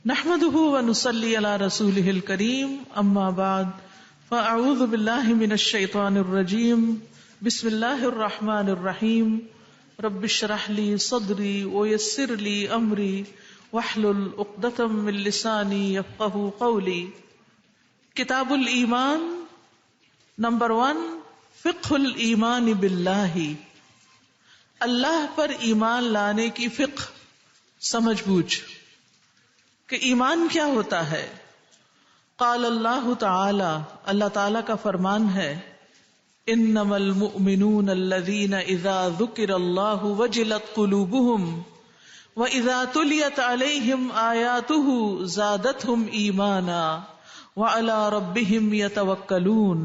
نحمده ونصلي على رسوله الكريم اما بعد فاعوذ بالله من الشيطان الرجيم بسم الله الرحمن الرحيم رب اشرح لي صدري ويسر لي امري واحلل عقدة من لساني يفقهوا قولي. کتاب الایمان نمبر 1 فقہ الایمان باللہ، اللہ پر ایمان لانے کی فقہ، سمجھ بوجھ کہ ایمان کیا ہوتا ہے. قال اللہ تعالی، اللہ تعالی کا فرمان ہے، انما المؤمنون الذین اذا ذکر اللہ وجلت قلوبہم واذا تلیت علیہم آیاتہ زادتہم ایمانا وعلی ربہم یتوکلون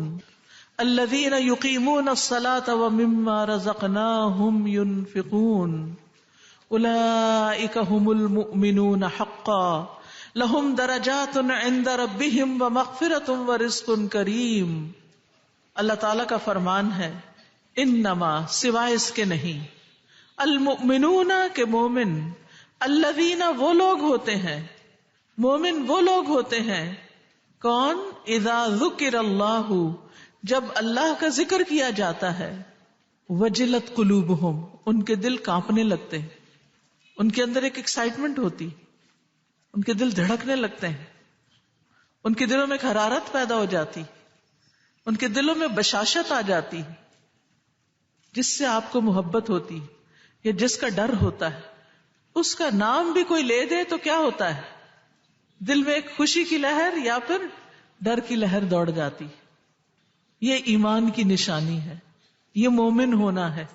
الذین یقیمون الصلاة ومما رزقناہم ینفقون اولئک هم المؤمنون حقا لہم درجات عند ربہم ومغفرۃ ورزق کریم. اللہ تعالیٰ کا فرمان ہے، انما سوائے اس کے نہیں، المؤمنون کے مومن، الذین وہ لوگ ہوتے ہیں، مومن وہ لوگ ہوتے ہیں، کون؟ اذا ذکر اللہ، جب اللہ کا ذکر کیا جاتا ہے، وجلت قلوبہم، ان کے دل کانپنے لگتے ہیں، ان کے اندر ایک ایکسائٹمنٹ ہوتی، ان کے دل دھڑکنے لگتے ہیں، ان کے دلوں میں ایک حرارت پیدا ہو جاتی، ان کے دلوں میں بشاشت آ جاتی، جس سے آپ کو محبت ہوتی یا جس کا ڈر ہوتا ہے، اس کا نام بھی کوئی لے دے تو کیا ہوتا ہے؟ دل میں ایک خوشی کی لہر یا پھر ڈر کی لہر دوڑ جاتی. یہ ایمان کی نشانی ہے، یہ مومن ہونا ہے.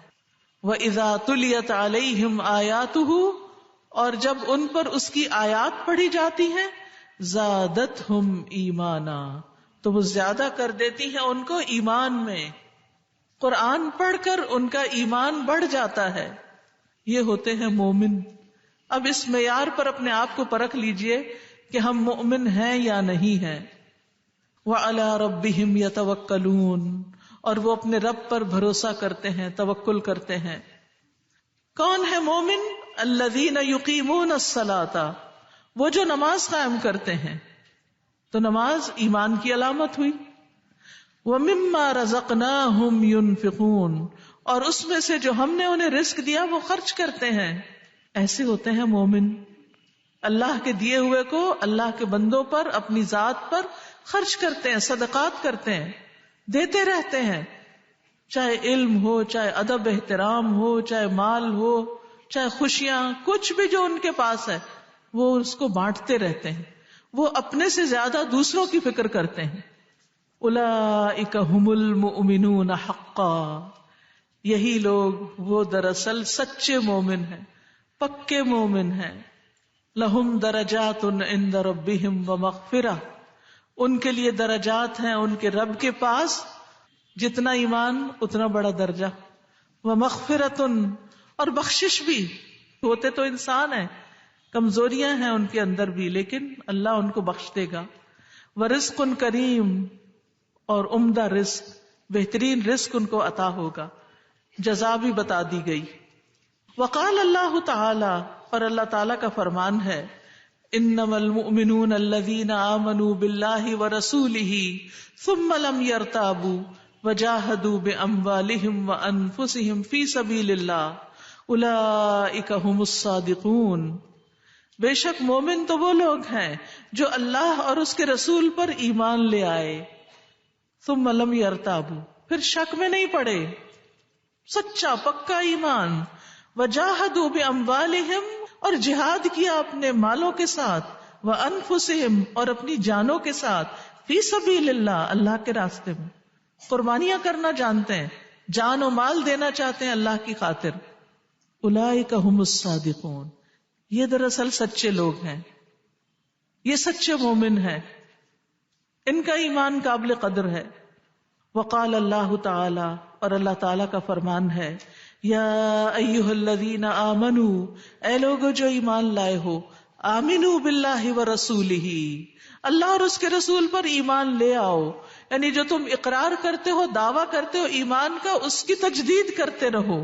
وَإِذَا تُلِيَتْ عَلَيْهِمْ آيَاتُهُ، اور جب ان پر اس کی آیات پڑھی جاتی ہیں، زادتہم ایمانا، تو وہ زیادہ کر دیتی ہیں ان کو ایمان میں. قرآن پڑھ کر ان کا ایمان بڑھ جاتا ہے. یہ ہوتے ہیں مومن. اب اس معیار پر اپنے آپ کو پرکھ لیجئے کہ ہم مومن ہیں یا نہیں ہیں. وَعَلَى رَبِّهِمْ يَتَوَكَّلُونَ، اور وہ اپنے رب پر بھروسہ کرتے ہیں، توکل کرتے ہیں. کون ہے مومن؟ الذین یقیمون الصلاۃ، وہ جو نماز قائم کرتے ہیں. تو نماز ایمان کی علامت ہوئی. ومما رزقناہم ینفقون، اور اس میں سے جو ہم نے انہیں رزق دیا وہ خرچ کرتے ہیں. ایسے ہوتے ہیں مومن، اللہ کے دیے ہوئے کو اللہ کے بندوں پر، اپنی ذات پر خرچ کرتے ہیں، صدقات کرتے ہیں، دیتے رہتے ہیں، چاہے علم ہو، چاہے ادب احترام ہو، چاہے مال ہو، چاہے خوشیاں، کچھ بھی جو ان کے پاس ہے وہ اس کو بانٹتے رہتے ہیں. وہ اپنے سے زیادہ دوسروں کی فکر کرتے ہیں. اولئک هم المؤمنون حقا، یہی لوگ وہ دراصل سچے مومن ہیں، پکے مومن ہیں. لہم درجات عند ربہم ومغفرہ، ان کے لیے درجات ہیں ان کے رب کے پاس، جتنا ایمان اتنا بڑا درجہ. ومغفرۃ، اور بخشش بھی. ہوتے تو انسان ہیں، کمزوریاں ہیں ان کے اندر بھی، لیکن اللہ ان کو بخش دے گا. ورزق کریم، اور عمدہ رزق، بہترین رزق ان کو عطا ہوگا. جزا بھی بتا دی گئی. وقال اللہ تعالی، اور اللہ تعالی کا فرمان ہے، انما المؤمنون الذین آمنوا باللہ ورسولہ ثم لم یرتابوا وجاہدوا باموالہم وانفسہم فی سبیل اللہ اولئک ھم الصادقون. بے شک مومن تو وہ لوگ ہیں جو اللہ اور اس کے رسول پر ایمان لے آئے، ثم لم یرتابوا، پھر شک میں نہیں پڑے، سچا پکا ایمان. وجاہدوا باموالہم، اور جہاد کیا اپنے مالوں کے ساتھ، وانفسہم، اور اپنی جانوں کے ساتھ، فی سبیل اللہ، اللہ کے راستے میں قربانیاں کرنا جانتے ہیں، جان و مال دینا چاہتے ہیں اللہ کی خاطر. اولئک ھم الصادقون، یہ دراصل سچے لوگ ہیں، یہ سچے مومن ہیں، ان کا ایمان قابل قدر ہے. وقال اللہ تعالی، اور اللہ تعالی کا فرمان ہے، یا ایھا الذین آمنوا، اے لوگو جو ایمان لائے ہو، آمنوا باللہ ورسولہ، اللہ اور اس کے رسول پر ایمان لے آؤ. یعنی جو تم اقرار کرتے ہو، دعویٰ کرتے ہو ایمان کا، اس کی تجدید کرتے رہو.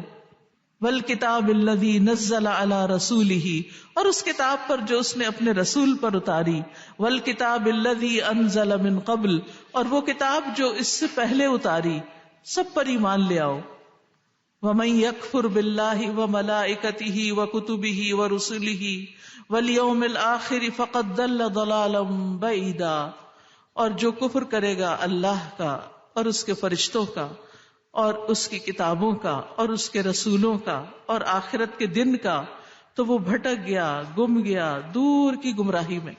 والکتاب الذی نزل علی رسولہ، اور اس کتاب پر جو اس نے اپنے رسول پر اتاری، والکتاب الذی انزل من قبل، اور وہ کتاب جو اس سے پہلے اتاری، سب پر ایمان لے آؤ. ومن یکفر باللہ وملائکتہ وکتبہ ورسلہ والیوم الآخر فقد ضل ضلالا بعیدا، اور جو کفر کرے گا اللہ کا اور اس کے فرشتوں کا اور اس کی کتابوں کا اور اس کے رسولوں کا اور آخرت کے دن کا، تو وہ بھٹک گیا، گم گیا دور کی گمراہی میں،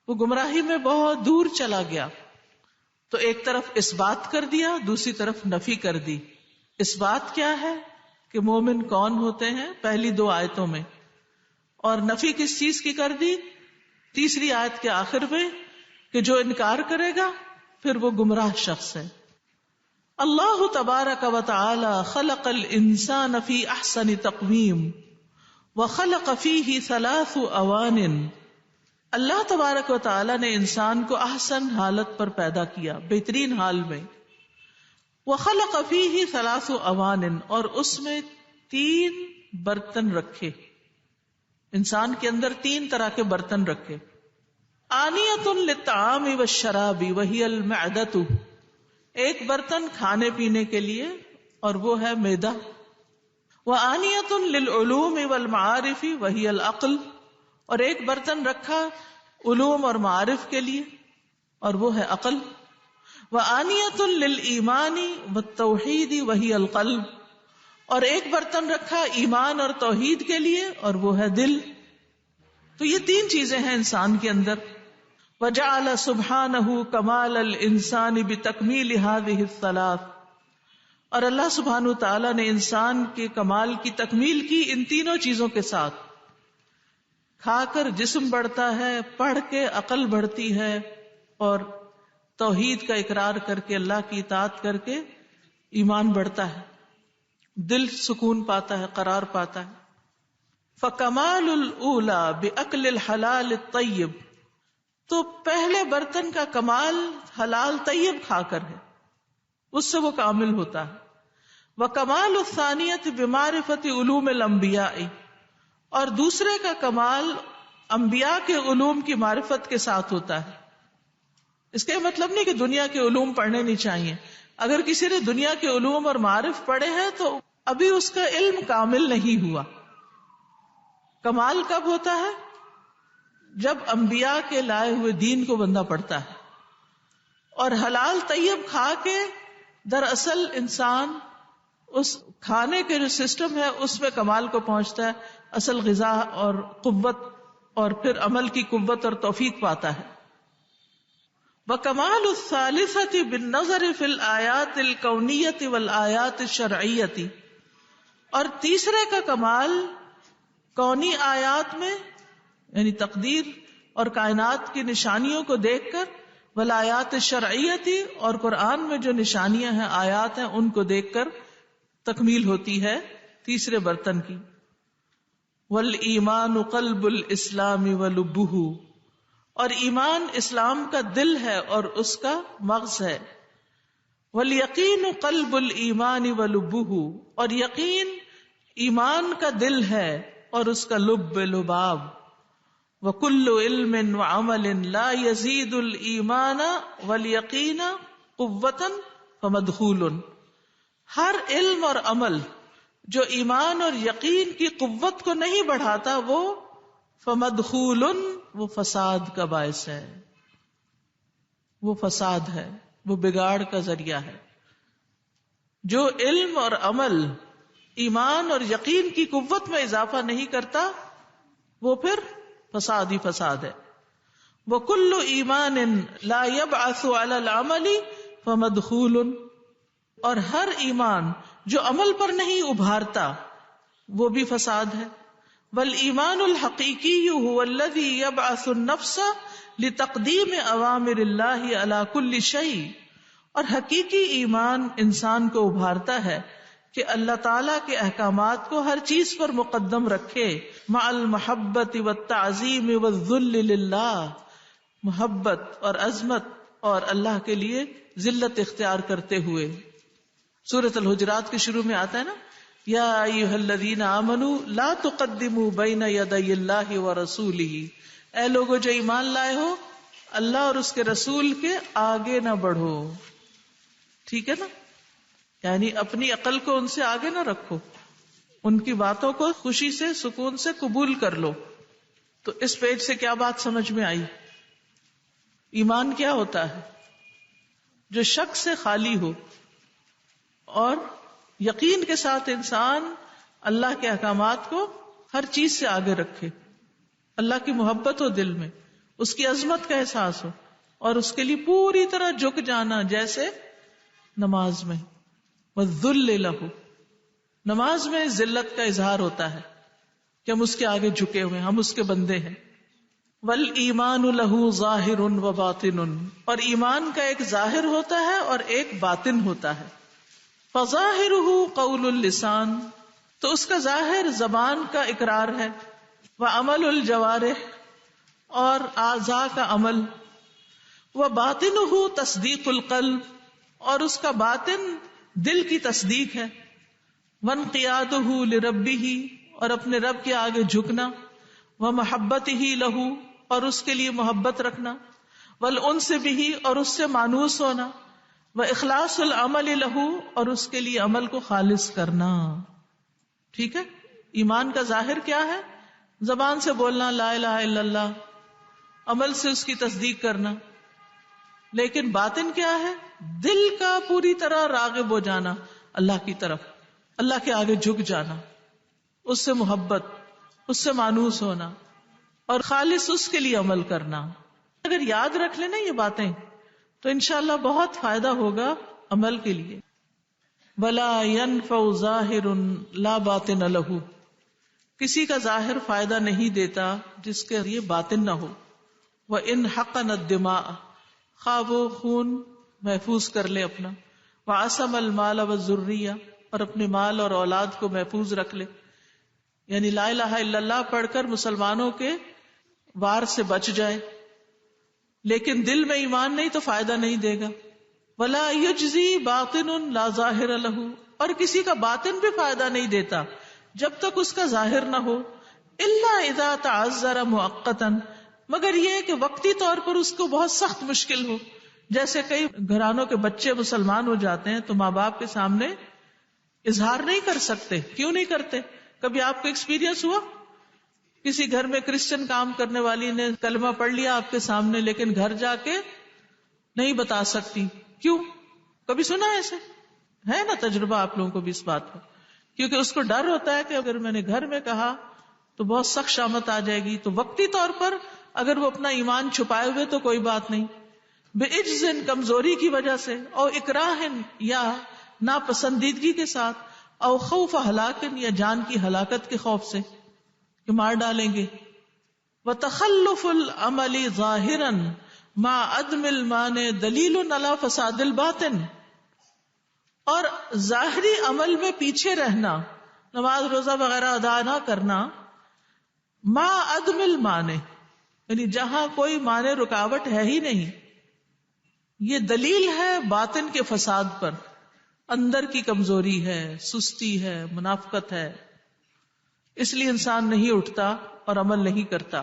وہ گمراہی میں بہت دور چلا گیا. تو ایک طرف اس بات کر دیا، دوسری طرف نفی کر دی. اس بات کیا ہے کہ مومن کون ہوتے ہیں پہلی 2 آیتوں میں، اور نفی کس چیز کی کر دی تیسری آیت کے آخر میں، کہ جو انکار کرے گا پھر وہ گمراہ شخص ہے. اللہ تبارک و تعالی خلق الانسان فی احسن تقویم وخلق فیہ 3 اوان. اللہ تبارک و تعالی نے انسان کو احسن حالت پر پیدا کیا، بہترین حال میں. وخلق فیہ 3 اوان، اور اس میں 3 برتن رکھے، انسان کے اندر 3 طرح کے برتن رکھے. آنیۃ للطعام والشراب وہی المعدۃ، ایک برتن کھانے پینے کے لیے اور وہ ہے معدہ. وآنیۃ للعلوم والمعارف وہی العقل، اور ایک برتن رکھا علوم اور معارف کے لیے اور وہ ہے عقل. وآنیۃ للایمان والتوحید وہی القلب، اور ایک برتن رکھا ایمان اور توحید کے لیے اور وہ ہے دل. تو یہ 3 چیزیں ہیں انسان کے اندر. وجعل سبحانہ کمال الانسان بتکمیل هذه الثلاث، اور اللہ سبحانہ تعالیٰ نے انسان کے کمال کی تکمیل کی ان 3 چیزوں کے ساتھ. کھا کر جسم بڑھتا ہے، پڑھ کے عقل بڑھتی ہے، اور توحید کا اقرار کر کے اللہ کی اطاعت کر کے ایمان بڑھتا ہے، دل سکون پاتا ہے، قرار پاتا ہے. فکمال الاولی باکل الحلال الطیب، تو پہلے برتن کا کمال حلال طیب کھا کر ہے، اس سے وہ کامل ہوتا ہے. وکمال الثانیۃ بمعرفت علوم الانبیاء، اور دوسرے کا کمال انبیاء کے علوم کی معرفت کے ساتھ ہوتا ہے. اس کا مطلب نہیں کہ دنیا کے علوم پڑھنے نہیں چاہیے. اگر کسی نے دنیا کے علوم اور معارف پڑھے ہیں تو ابھی اس کا علم کامل نہیں ہوا. کمال کب ہوتا ہے؟ جب انبیاء کے لائے ہوئے دین کو بندہ پڑھتا ہے. اور حلال طیب کھا کے دراصل انسان اس کھانے کے جو سسٹم ہے اس میں کمال کو پہنچتا ہے، اصل غذا اور قوت، اور پھر عمل کی قوت اور توفیق پاتا ہے. وکمال الثالثۃ بالنظر فی الآیات الکونیۃ والآیات الشرعیۃ، اور تیسرے کا کمال کونی آیات میں یعنی تقدیر اور کائنات کی نشانیوں کو دیکھ کر، والآیات الشرعیۃ، اور قرآن میں جو نشانیاں ہیں آیات ہیں ان کو دیکھ کر تکمیل ہوتی ہے تیسرے برتن کی. والایمان قلب الاسلام ولبہ، اور ایمان اسلام کا دل ہے اور اس کا مغز ہے. والیقین قلب الایمان ولبہ، اور یقین ایمان کا دل ہے اور اس کا لب لباب. وکل علم وعمل لا یزید الایمان والیقین قوۃ فمدخول، ہر علم اور عمل جو ایمان اور یقین کی قوت کو نہیں بڑھاتا وہ فمدخول، وہ فساد کا باعث ہے، وہ فساد ہے، وہ بگاڑ کا ذریعہ ہے. جو علم اور عمل ایمان اور یقین کی قوت میں اضافہ نہیں کرتا وہ پھر فساد ہی فساد ہے. وَكُلُّ إِيمَانٍ لَا يَبْعَثُ عَلَى الْعَمَلِ فَمَدْخُولٌ، اور ہر ایمان جو عمل پر نہیں ابھارتا وہ بھی فساد ہے. وَالْإِيمَانُ الْحَقِيقِيُّ هُوَ الَّذِي يَبْعَثُ النَّفْسَ لِتَقْدِيمِ أَوَامِرِ اللَّهِ عَلَى كُلِّ شَيْءٍ، اور حقیقی ایمان انسان کو ابھارتا ہے کہ اللہ تعالیٰ کے احکامات کو ہر چیز پر مقدم رکھے. مع المحبت والتعظیم والذل للہ، محبت اور عظمت اور اللہ کے لیے ذلت اختیار کرتے ہوئے. سورۃ الحجرات کے شروع میں آتا ہے نا، یا ایھا الذین آمنوا لا تقدموا بین یدی اللہ ورسولہ، اے لوگو جو ایمان لائے ہو اللہ اور اس کے رسول کے آگے نہ بڑھو. ٹھیک ہے نا؟ یعنی اپنی عقل کو ان سے آگے نہ رکھو، ان کی باتوں کو خوشی سے سکون سے قبول کر لو. تو اس پیج سے کیا بات سمجھ میں آئی؟ ایمان کیا ہوتا ہے؟ جو شک سے خالی ہو اور یقین کے ساتھ انسان اللہ کے احکامات کو ہر چیز سے آگے رکھے، اللہ کی محبت ہو دل میں، اس کی عظمت کا احساس ہو اور اس کے لیے پوری طرح جھک جانا، جیسے نماز میں وَالذُّلِّ لَهُ، نماز میں ذلت کا اظہار ہوتا ہے کہ ہم اس کے آگے جھکے ہوئے ہیں، ہم اس کے بندے ہیں. وَالْإِيمَانُ لَهُ ظَاهِرٌ وَبَاطِنٌ، اور ایمان کا ایک ظاہر ہوتا ہے اور ایک باطن ہوتا ہے. فَظَاهِرُهُ قَوْلُ اللسان، تو اس کا ظاہر زبان کا اقرار ہے، وَعَمَلُ الْجَوَارِحِ، اور اعضاء کا عمل، وَبَاطِنُهُ تَصْدِيقُ الْقَلْبِ، اور اس کا باطن دل کی تصدیق ہے، وَانْقِيَادُهُ لِرَبِّهِ، اور اپنے رب کے آگے جھکنا، وَمَحَبَّتِهِ لَهُ، اور اس کے لیے محبت رکھنا، وَالْأُنْسِ بِهِ، اور اس سے مانوس ہونا، وَإِخْلَاصُ الْعَمَلِ لَهُ، اور اس کے لیے عمل کو خالص کرنا. ٹھیک ہے؟ ایمان کا ظاہر کیا ہے؟ زبان سے بولنا لا الہ الا اللہ، عمل سے اس کی تصدیق کرنا. لیکن باطن کیا ہے؟ دل کا پوری طرح راغب ہو جانا اللہ کی طرف، اللہ کے آگے جھک جانا، اس سے محبت، اس سے مانوس ہونا اور خالص اس کے لیے عمل کرنا. اگر یاد رکھ لینا یہ باتیں تو انشاءاللہ بہت فائدہ ہوگا عمل کے لیے. وَلَا يَنْفَعُ ظَاهِرٌ لَا بَاطِنَ لَهُ، کسی کا ظاہر فائدہ نہیں دیتا جس کے لیے باطن نہ ہو. وَإِنْ حَقَنَ الدِّمَاءَ، خواہ وہ خون محفوظ کر لے اپنا، وَعَصَمَ الْمَالَ وَالذُّرِّيَّةَ، اور اپنے مال اور اولاد کو محفوظ رکھ لے. یعنی لا الہ الا اللہ پڑھ کر مسلمانوں کے وار سے بچ جائے، لیکن دل میں ایمان نہیں تو فائدہ نہیں دے گا. وَلَا يُجْزِي بَاطِنٌ لَا ظَاهِرَ لَهُ، اور کسی کا باطن بھی فائدہ نہیں دیتا جب تک اس کا ظاہر نہ ہو. إِلَّا إِذَا تَعَذَّرَ مُؤَقَّتًا، مگر یہ کہ وقتی طور پر اس کو بہت سخت مشکل ہو. جیسے کئی گھرانوں کے بچے مسلمان ہو جاتے ہیں تو ماں باپ کے سامنے اظہار نہیں کر سکتے. کیوں نہیں کرتے؟ کبھی آپ کو ایکسپیرینس ہوا کسی گھر میں کرسچن کام کرنے والی نے کلمہ پڑھ لیا آپ کے سامنے لیکن گھر جا کے نہیں بتا سکتی؟ کیوں؟ کبھی سنا ایسے؟ ہے نا تجربہ آپ لوگوں کو بھی اس بات کا؟ کیونکہ اس کو ڈر ہوتا ہے کہ اگر میں نے گھر میں کہا تو بہت سخت شامت آ جائے گی. تو وقتی طور پر اگر وہ اپنا ایمان چھپائے ہوئے تو کوئی بات نہیں، بعجز، کمزوری کی وجہ سے، او اکراہ، یا ناپسندیدگی کے ساتھ، او خوف ہلاک، یا جان کی ہلاکت کے خوف سے کہ مار ڈالیں گے. وتخلف العمل ظاہرا مع عدم المانع دلیل علی فساد الباطن، اور ظاہری عمل میں پیچھے رہنا، نماز روزہ وغیرہ ادا نہ کرنا، مع عدم المانع، یعنی جہاں کوئی مانع رکاوٹ ہے ہی نہیں، یہ دلیل ہے باطن کے فساد پر. اندر کی کمزوری ہے، سستی ہے، منافقت ہے، اس لیے انسان نہیں اٹھتا اور عمل نہیں کرتا.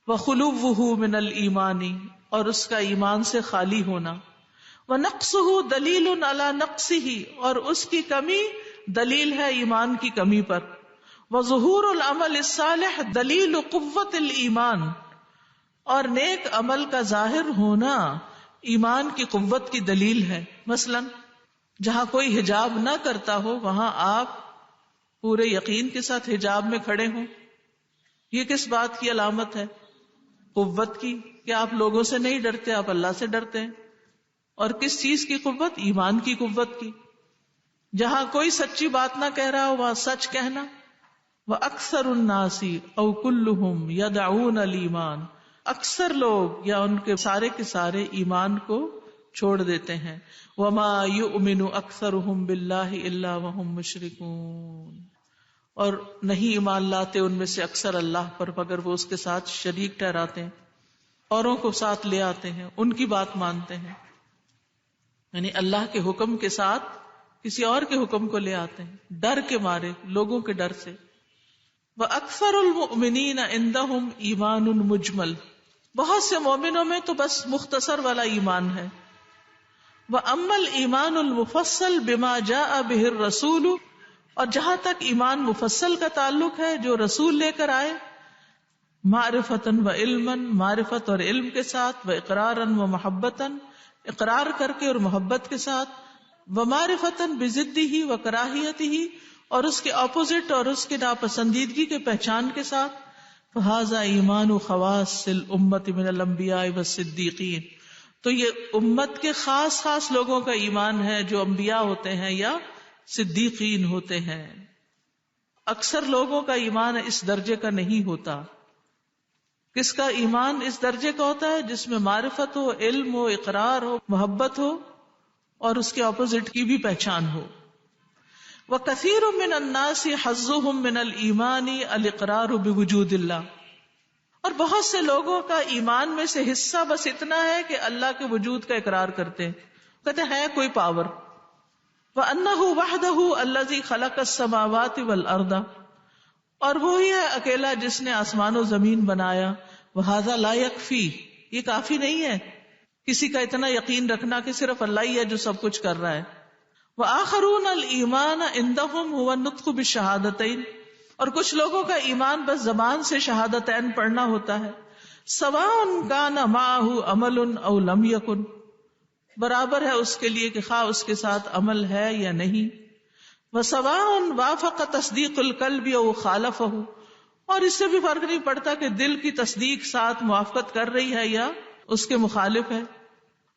وَخُلُوُّهُ مِنَ الْإِيمَانِ، اور اس کا ایمان سے خالی ہونا. وَنَقْصُهُ دَلِيلٌ عَلَى نَقْصِهِ، اور اس کی کمی دلیل ہے ایمان کی کمی پر. وَظُهُورُ الْعَمَلِ الصَّالِحِ دَلِيلُ قُوَّةِ الْإِيمَانِ، اور نیک عمل کا ظاہر ہونا ایمان کی قوت کی دلیل ہے. مثلا جہاں کوئی حجاب نہ کرتا ہو وہاں آپ پورے یقین کے ساتھ حجاب میں کھڑے ہوں، یہ کس بات کی علامت ہے؟ قوت کی، کہ آپ لوگوں سے نہیں ڈرتے، آپ اللہ سے ڈرتے ہیں. اور کس چیز کی قوت؟ ایمان کی قوت کی. جہاں کوئی سچی بات نہ کہہ رہا ہو وہاں سچ کہنا. وَأَكْثَرُ النَّاسِ أَوْ كُلُّهُمْ يَدْعُونَ الْإِيمَانَ، اکثر لوگ یا ان کے سارے ایمان کو چھوڑ دیتے ہیں. وَمَا يُؤْمِنُ أَكْثَرُهُمْ بِاللَّهِ إِلَّا وَهُمْ مُشْرِكُونَ، اور نہیں ایمان لاتے ان میں سے اکثر اللہ پر مگر وہ اس کے ساتھ شریک ٹھہراتے ہیں، اوروں کو ساتھ لے آتے ہیں، ان کی بات مانتے ہیں. یعنی اللہ کے حکم کے ساتھ کسی اور کے حکم کو لے آتے ہیں ڈر کے مارے، لوگوں کے ڈر سے. وَأَكْثَرُ الْمُؤْمِنِينَ عِندَهُمْ ایمان مجمل، بہت سے مومنوں میں تو بس مختصر والا ایمان ہے. وَأَمَّا الْإِيمَانُ الْمُفَصَّلُ بِمَا جَاءَ بِهِ الرَّسُولُ، اور جہاں تک ایمان مفصل کا تعلق ہے جو رسول لے کر آئے، معرفتاً و علماً، معرفت اور علم کے ساتھ، و اقراراً و محبتاً، اقرار کر کے اور محبت کے ساتھ، و معرفتاً بضدہ و کراہیتہ، اور اس کے اپوزٹ اور اس کے ناپسندیدگی کے پہچان کے ساتھ. فہذا ایمان خواص الامت من الانبیاء والصدیقین، تو یہ امت کے خاص خاص لوگوں کا ایمان ہے جو انبیاء ہوتے ہیں یا صدیقین ہوتے ہیں. اکثر لوگوں کا ایمان اس درجے کا نہیں ہوتا. کس کا ایمان اس درجے کا ہوتا ہے؟ جس میں معرفت ہو، علم ہو، اقرار ہو، محبت ہو، اور اس کے اپوزٹ کی بھی پہچان ہو. وَكَثِيرٌ مِّنَ النَّاسِ حَظُّهُم مِّنَ الْإِيمَانِ الْإِقْرَارُ بِوُجُودِ اللَّهِ، اور بہت سے لوگوں کا ایمان میں سے حصہ بس اتنا ہے کہ اللہ کے وجود کا اقرار کرتے ہیں، کہتے ہیں کوئی پاور. وَأَنَّهُ وَحْدَهُ الَّذِي خَلَقَ السَّمَاوَاتِ وَالْأَرْضَ، اور وہی ہے اکیلا جس نے آسمان و زمین بنایا. وَهَذَا لَا يَكْفِي، یہ کافی نہیں ہے کسی کا اتنا یقین رکھنا کہ صرف اللہ ہی ہے جو سب کچھ کر رہا ہے. وَآخَرُونَ الْإِيمَانَ عِندَهُمْ هُوَ النُّطْقُ بِالشَّهَادَتَيْنِ، اور کچھ لوگوں کا ایمان بس زبان سے شہادتین پڑھنا ہوتا ہے. سَوَاءٌ كَانَ مَعَهُ عَمَلٌ أَوْ لَمْ يَكُنْ، برابر ہے اس کے لیے کہ خواہ اس کے ساتھ عمل ہے یا نہیں. وَسَوَاءٌ وَافَقَ تَصْدِيقُ الْقَلْبِ أَوْ خَالَفَهُ، اور اس سے بھی فرق نہیں پڑتا کہ دل کی تصدیق ساتھ موافقت کر رہی ہے یا اس کے مخالف ہے.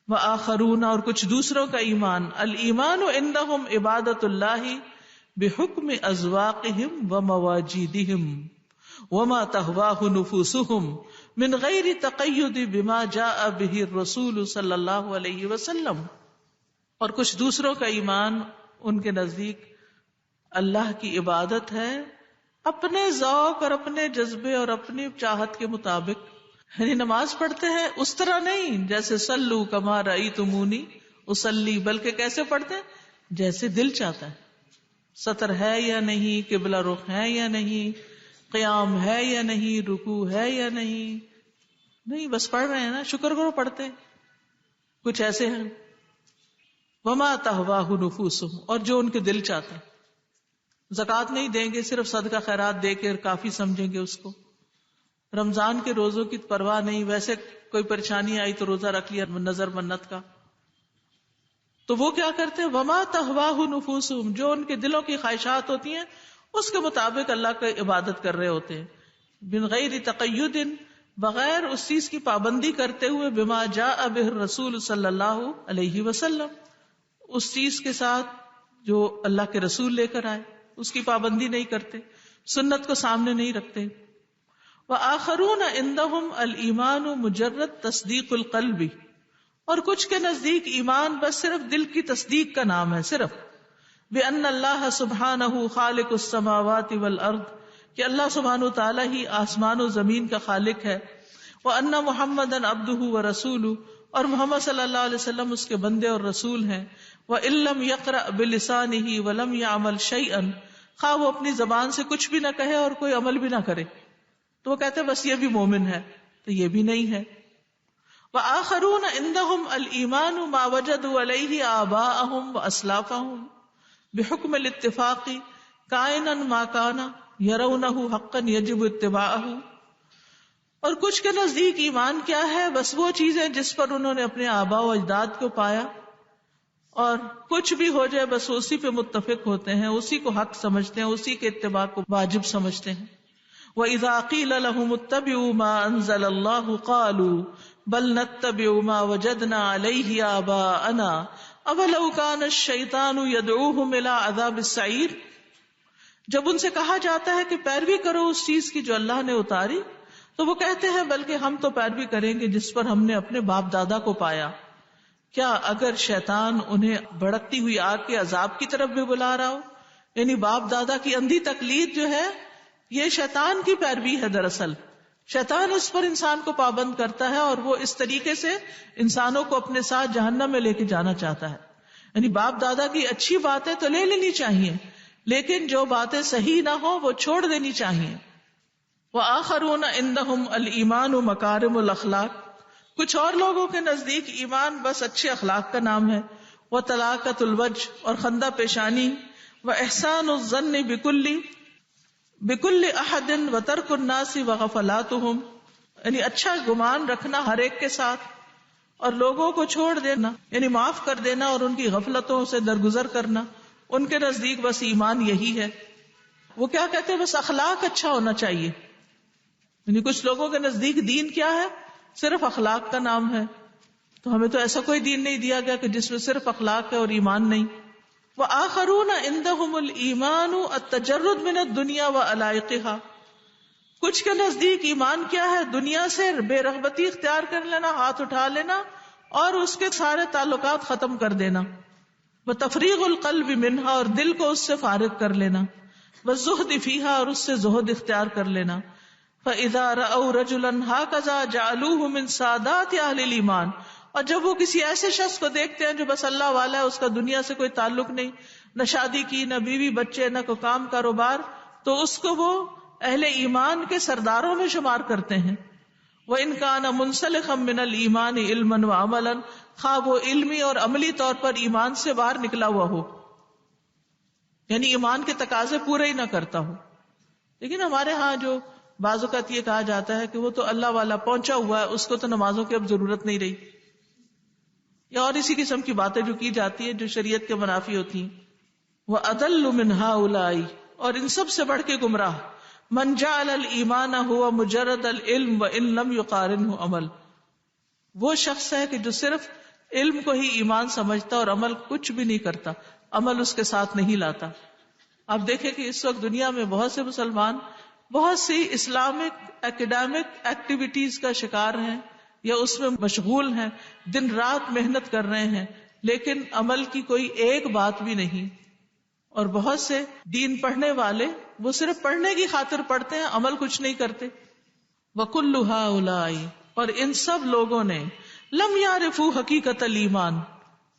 وآخرون، اور کچھ دوسروں کا ایمان، الایمان عندهم عبادت اللہ بحکم اذواقهم ومواجیدهم وما تهواه نفوسهم من غیر تقید بما جاء به الرسول صلی اللہ علیہ وسلم. اور کچھ دوسروں کا ایمان ان کے نزدیک اللہ کی عبادت ہے اپنے ذوق اور اپنے جذبے اور اپنی چاہت کے مطابق، یعنی نماز پڑھتے ہیں اس طرح نہیں جیسے سلو کما رأیتمونی اصلی، بلکہ کیسے پڑھتے ہیں جیسے دل چاہتا ہے. سطر ہے یا نہیں، قبلہ رخ ہے یا نہیں، قیام ہے یا نہیں، رکوع ہے یا نہیں بس پڑھ رہے ہیں نا، شکر کرو پڑھتے ہیں. کچھ ایسے ہیں وما تہواہ نفوسہم، اور جو ان کے دل چاہتے ہیں. زکوٰۃ نہیں دیں گے، صرف صدقہ خیرات دے کے کافی سمجھیں گے اس کو. رمضان کے روزوں کی پرواہ نہیں، ویسے کوئی پریشانی آئی تو روزہ رکھ لیا نظر منت کا. تو وہ کیا کرتے ہیں؟ وما تہواہ نفوسہم، جو ان کے دلوں کی خواہشات ہوتی ہیں اس کے مطابق اللہ کی عبادت کر رہے ہوتے ہیں. بن غیر تقید، بغیر اس چیز کی پابندی کرتے ہوئے، بما جاء بہ الرسول صلی اللہ علیہ وسلم، اس چیز کے ساتھ جو اللہ کے رسول لے کر آئے اس کی پابندی نہیں کرتے، سنت کو سامنے نہیں رکھتے. وآخرون عندهم الایمان مجرد تصدیق القلب، اور کچھ کے نزدیک ایمان بس صرف دل کی تصدیق کا نام ہے، صرف بأن اللہ سبحانہ خالق السماوات والارض، کہ اللہ سبحانہ تعالی ہی آسمان و زمین کا خالق ہے. وأن محمدا عبدہ ورسولہ، اور محمد صلی اللہ علیہ وسلم اس کے بندے اور رسول ہیں. وإن لم يقرأ بلسانہ ولم يعمل شيئا، خواہ وہ اپنی زبان سے کچھ بھی نہ کہے اور کوئی عمل بھی نہ کرے تو وہ کہتے ہیں بس یہ بھی مومن ہے، تو یہ بھی نہیں ہے. وآخرون عندهم الایمان ما وجدوا علیہ آباءهم واسلافهم بحکم الاتفاق کائنا ما کان یرونہ حقا یجب اتباعہ. اور کچھ کے نزدیک ایمان کیا ہے؟ بس وہ چیزیں جس پر انہوں نے اپنے آباء و اجداد کو پایا، اور کچھ بھی ہو جائے بس اسی پہ متفق ہوتے ہیں، اسی کو حق سمجھتے ہیں، اسی کے اتباع کو واجب سمجھتے ہیں. وَإِذَا قِيلَ لَهُمُ اتَّبِعُوا مَا أَنزَلَ اللَّهُ قَالُوا بَلْ نَتَّبِعُ مَا وَجَدْنَا عَلَيْهِ آبَاءَنَا أَوَلَوْ كَانَ الشَّيْطَانُ يَدْعُوهُمْ إِلَىٰ عَذَابِ السَّعِيرِ. جب ان سے کہا جاتا ہے کہ پیروی کرو اس چیز کی جو اللہ نے اتاری، تو وہ کہتے ہیں بلکہ ہم تو پیروی کریں گے جس پر ہم نے اپنے باپ دادا کو پایا. کیا اگر شیطان انہیں بھڑکتی ہوئی آگ کے عذاب کی طرف بھی بلا رہا ہو؟ یعنی باپ دادا کی اندھی تقلید جو ہے یہ شیطان کی پیروی ہے. دراصل شیطان اس پر انسان کو پابند کرتا ہے اور وہ اس طریقے سے انسانوں کو اپنے ساتھ جہنم میں لے کے جانا چاہتا ہے. یعنی باپ دادا کی اچھی باتیں تو لے لینی چاہیے، لیکن جو باتیں صحیح نہ ہو وہ چھوڑ دینی چاہیے. وآخرون عندهم الایمان مکارم الاخلاق، کچھ اور لوگوں کے نزدیک ایمان بس اچھے اخلاق کا نام ہے. وطلاقۃ الوجہ، اور خندہ پیشانی. واحسان الظن بکل احد وترک الناس وغفلاتهم، یعنی اچھا گمان رکھنا ہر ایک کے ساتھ اور لوگوں کو چھوڑ دینا، یعنی معاف کر دینا اور ان کی غفلتوں سے درگزر کرنا. ان کے نزدیک بس ایمان یہی ہے. وہ کیا کہتے ہیں؟ بس اخلاق اچھا ہونا چاہیے. یعنی کچھ لوگوں کے نزدیک دین کیا ہے؟ صرف اخلاق کا نام ہے. تو ہمیں تو ایسا کوئی دین نہیں دیا گیا کہ جس میں صرف اخلاق ہے اور ایمان نہیں. وآخرون عندهم الایمان التجرد من الدنیا وعلائقها، کچھ کے نزدیک ایمان کیا ہے؟ دنیا سے بے رغبتی اختیار کر لینا، ہاتھ اٹھا لینا اور اس کے سارے تعلقات ختم کر دینا. وتفریغ القلب منها، اور دل کو اس سے فارغ کر لینا. والزہد فیہا، اور اس سے زہد اختیار کر لینا. فَإِذَا رَأَوْا رَجُلًا هَكَذَا جَعَلُوهُ مِنْ سَادَاتِ أَهْلِ الْإِيمَانِ، اور جب وہ کسی ایسے شخص کو دیکھتے ہیں جو بس اللہ والا ہے، اس کا دنیا سے کوئی تعلق نہیں، نہ شادی کی، نہ بیوی بچے، نہ کوئی کام کاروبار، تو اس کو وہ اہل ایمان کے سرداروں میں شمار کرتے ہیں. وَإِنْ كَانَ مُنْسَلِخًا مِنَ الْإِيمَانِ عِلْمًا وَعَمَلًا، خواہ وہ علمی اور عملی طور پر ایمان سے باہر نکلا ہوا ہو، یعنی ایمان کے تقاضے پورے ہی نہ کرتا ہو. لیکن ہمارے ہاں جو بعض اوقات یہ کہا جاتا ہے کہ وہ تو اللہ والا پہنچا ہوا ہے، اس کو تو نمازوں کی اب ضرورت نہیں رہی، یا اور اسی قسم کی باتیں جو کی جاتی ہیں جو شریعت کے منافی ہوتی ہیں. وَأَضَلُّ مِنْ هَؤُلَاءِ، اور ان سب سے بڑھ کے گمراہ، مَنْ جَعَلَ الْإِيمَانَ هُوَ مُجَرَّدَ الْعِلْمِ وَإِنْ لَمْ يُقَارِنْهُ عَمَلٌ، وہ شخص ہے کہ جو صرف علم کو ہی ایمان سمجھتا اور عمل کچھ بھی نہیں کرتا، عمل اس کے ساتھ نہیں لاتا. آپ دیکھیں کہ اس وقت دنیا میں بہت سے مسلمان بہت سی اسلامک ایکڈیمک ایکٹیویٹیز کا شکار ہیں یا اس میں مشغول ہیں، دن رات محنت کر رہے ہیں، لیکن عمل کی کوئی ایک بات بھی نہیں. اور بہت سے دین پڑھنے والے وہ صرف پڑھنے کی خاطر پڑھتے ہیں، عمل کچھ نہیں کرتے. وَكُلُّ هَؤُلَاءِ، اور ان سب لوگوں نے لم يعرفوا حقیقت الایمان،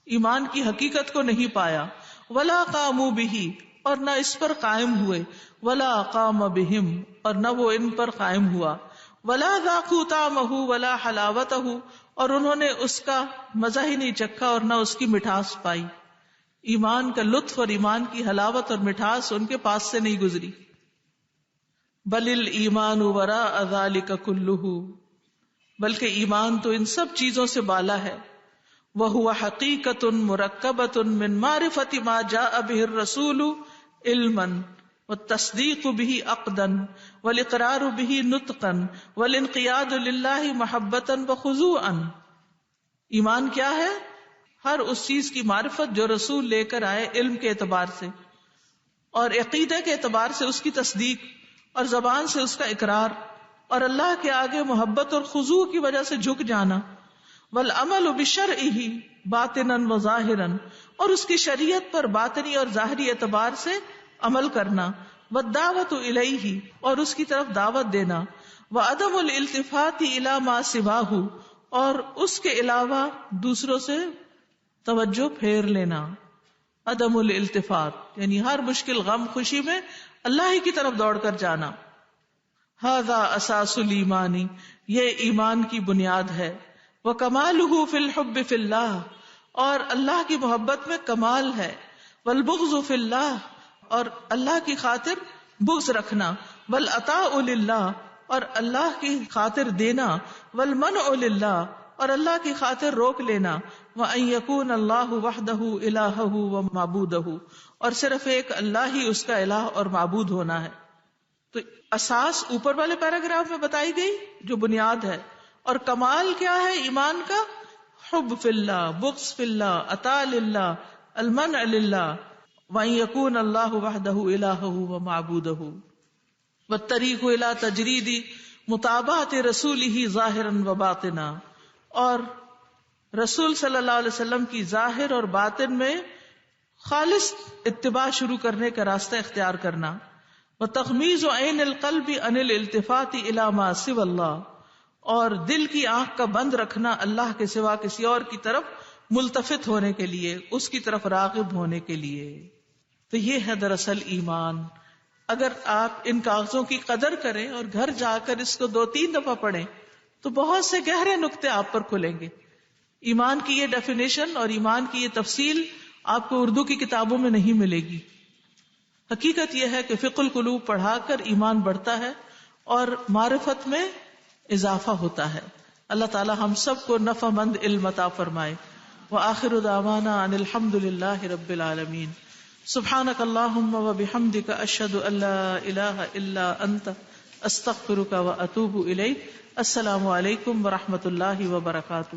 ایمان کی حقیقت کو نہیں پایا. ولا قاموا به، اور نہ اس پر قائم ہوئے. ولا قام بهم، اور نہ وہ ان پر قائم ہوا. ولا ذاقوا طعمه ولا حلاوته، اور انہوں نے اس کا مزہ ہی نہیں چکھا اور نہ اس کی مٹھاس پائی. ایمان کا لطف اور ایمان کی حلاوت اور مٹھاس ان کے پاس سے نہیں گزری. بل الایمان وراء ذلك كله، بلکہ ایمان تو ان سب چیزوں سے بالا ہے. وَهُوَ حَقِيقَةٌ مُرَكَّبَةٌ مِّن مَعْرِفَةِ مَا جَاءَ بِهِ الرَّسُولُ عِلْمًا وَالتَّصْدِيقُ بِهِ عَقْدًا وَالْإِقْرَارُ بِهِ نُطْقًا وَالْإِنْقِيَادُ لِلَّهِ مَحَبَّةً وَخُضُوعًا. ایمان کیا ہے؟ ہر اس چیز کی معرفت جو رسول لے کر آئے علم کے اعتبار سے، اور عقیدے کے اعتبار سے اس کی تصدیق، اور زبان سے اس کا اقرار، اور اللہ کے آگے محبت اور خضوع کی وجہ سے جھک جانا. والعمل بشرعہ باطنا وظاہرا، اور اس کی شریعت پر باطنی اور ظاہری اعتبار سے عمل کرنا. والدعوت الیہ، اور اس کی طرف دعوت دینا. وعدم الالتفات الی ما سواہ، اور اس کے علاوہ دوسروں سے توجہ پھیر لینا. عدم الالتفات یعنی ہر مشکل غم خوشی میں اللہ ہی کی طرف دوڑ کر جانا. ھذا اساس الایمان، یہ ایمان کی بنیاد ہے. وَكَمَالُهُ فِي الْحُبِّ فِي اللَّهِ، اور اللہ کی محبت میں کمال ہے. وَالْبُغْضُ فِي اللَّهِ، اور اللہ کی خاطر بغض رکھنا. وَالْعَطَاءُ لِلَّهِ، اور اللہ کی خاطر دینا. وَالْمَنْعُ لِلَّهِ، اور اللہ کی خاطر روک لینا. وَأَن يَكُونَ اللَّهُ وَحْدَهُ إِلَٰهَهُ وَمَعْبُودَهُ، اور صرف ایک اللہ ہی اس کا الہ اور معبود ہونا ہے. تو اساس اوپر والے پیراگراف میں بتائی گئی جو بنیاد ہے. اور کمال کیا ہے ایمان کا؟ حب فی اللہ، بغض فی اللہ، عطاء للہ، المنع للہ، وَأَن يَكُونَ اللَّهُ وَحْدَهُ إِلَٰهَهُ وَمَعْبُودَهُ. وَالطَّرِيقُ إِلَىٰ تَجْرِيدِ مُطَابَعَةِ رَسُولِهِ ظَاهِرًا وَبَاطِنًا، اور رسول صلی اللہ علیہ وسلم کی ظاہر اور باطن میں خالص اتباع شروع کرنے کا راستہ اختیار کرنا. وَتَغْمِيزُ عَيْنِ الْقَلْبِ عَنِ الْالْتِفَاتِ إِلَىٰ مَا سِوَى اللَّهِ، اور دل کی آنکھ کا بند رکھنا اللہ کے سوا کسی اور کی طرف ملتفت ہونے کے لیے، اس کی طرف راغب ہونے کے لیے. تو یہ ہے دراصل ایمان. اگر آپ ان کاغذوں کی قدر کریں اور گھر جا کر اس کو 2-3 دفعہ پڑھیں تو بہت سے گہرے نقطے آپ پر کھلیں گے. ایمان کی یہ ڈیفینیشن اور ایمان کی یہ تفصیل آپ کو اردو کی کتابوں میں نہیں ملے گی. حقیقت یہ ہے کہ فقہ القلوب پڑھا کر ایمان بڑھتا ہے اور معرفت میں اضافہ ہوتا ہے. اللہ تعالی ہم سب کو نفع مند علم عطا فرمائے. وآخر دعوانا ان الحمد للہ رب العالمین. سبحانک اللہم وبحمدک اشہد ان لا الہ الا انت استغفرک واتوب الیک. السلام علیکم ورحمۃ اللہ وبرکاتہ.